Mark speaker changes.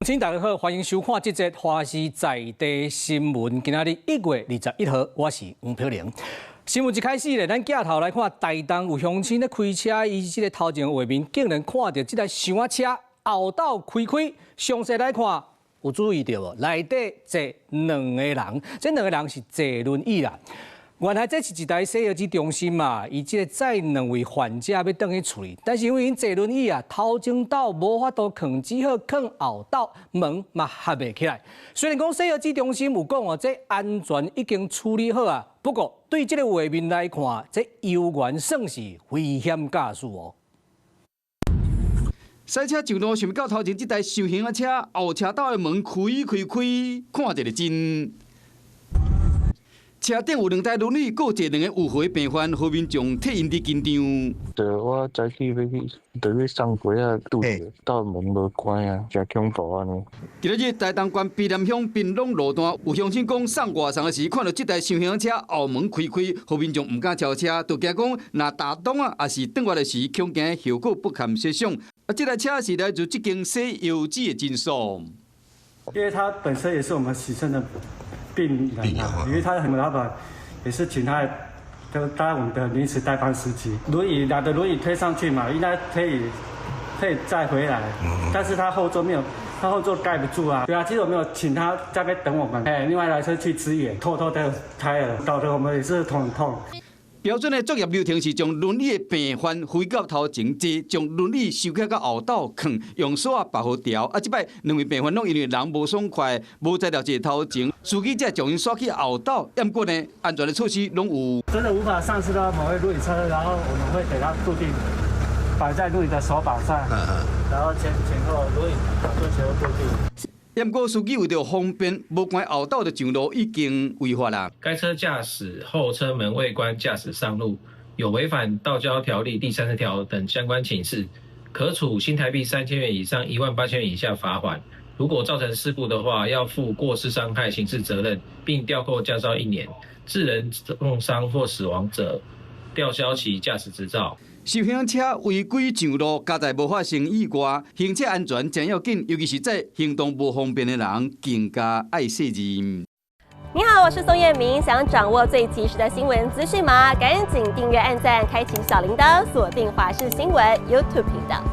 Speaker 1: 请大家好，欢迎收看这节华视在地新闻。今仔日1月21号，我是黄飘玲。新闻一开始咧，咱镜头来看，台东有乡亲咧开车，伊这个头前画面竟然看到这台厢仔车后斗开，详细来看，有注意到无？内底坐2个人，这2个人是坐轮椅啦。原来这是一台西药机中心嘛，伊即个载2位患者要转去处理，但是因为因坐轮椅啊，头前斗无法度扛，只好扛后斗，门嘛合袂起来。虽然讲西药机中心有讲哦，这安全已经处理好啊，不过对这个画面来看，这犹原算是危险驾驶哦。
Speaker 2: 赛车上路想要到头前这台受刑的车后车斗的门开，看着就真。车顶有2台轮椅，搁有2个有回病患，和民众替因伫紧张。
Speaker 3: 对，我早起要去送货啊，拄着斗门无关啊，真恐怖啊呢。
Speaker 2: 今日台东县卑南乡滨朗路段有乡亲讲，送外送的时看到这台受刑车后门开，和民众唔敢超车，就惊讲若打洞啊，也是转弯的时，恐惊后果不堪设想。这台车是来自这间西药剂的诊所，
Speaker 4: 因为他本身也是我们喜生的病人啊，因为他很老板也是请他就当我们的临时代班司机，拿着轮椅推上去嘛，应该可以再回来，但是他后座没有，他后座盖不住啊。对啊，其实我们有请他在那边等我们，另外来车去支援，偷的开了，搞得我们也是头很痛。
Speaker 2: 标准的作业流程是将轮椅的病患推到头前坐，将轮椅收起到后斗放，用锁保护条。这摆2位病患拢因为人无爽快，无在了坐头前，司机才将因锁去后斗。不过呢，安全的措施拢有。
Speaker 4: 真的无法上市到某位轮椅车，然后我们会给他固定摆在轮椅的手把上，然后前后轮椅做前后固定。
Speaker 2: 不过，司机为了方便，无关后斗的上路已经违法啦。
Speaker 5: 该车驾驶后车门未关驾驶上路，有违反道交条例第30条等相关情事，可处新台币3000元以上18000元以下罚款。如果造成事故的话，要负过失伤害刑事责任，并吊扣驾照1年；致人重伤或死亡者，吊销其驾驶执照。
Speaker 2: 受刑车违规上路，加在无发生意外，行车安全真要紧，尤其是在行动不方便的人，更加爱惜人。
Speaker 6: 你好，我是宋彦明。想掌握最及时的新闻资讯吗？赶紧订阅、按赞、开启小铃铛，锁定华视新闻 YouTube 频道。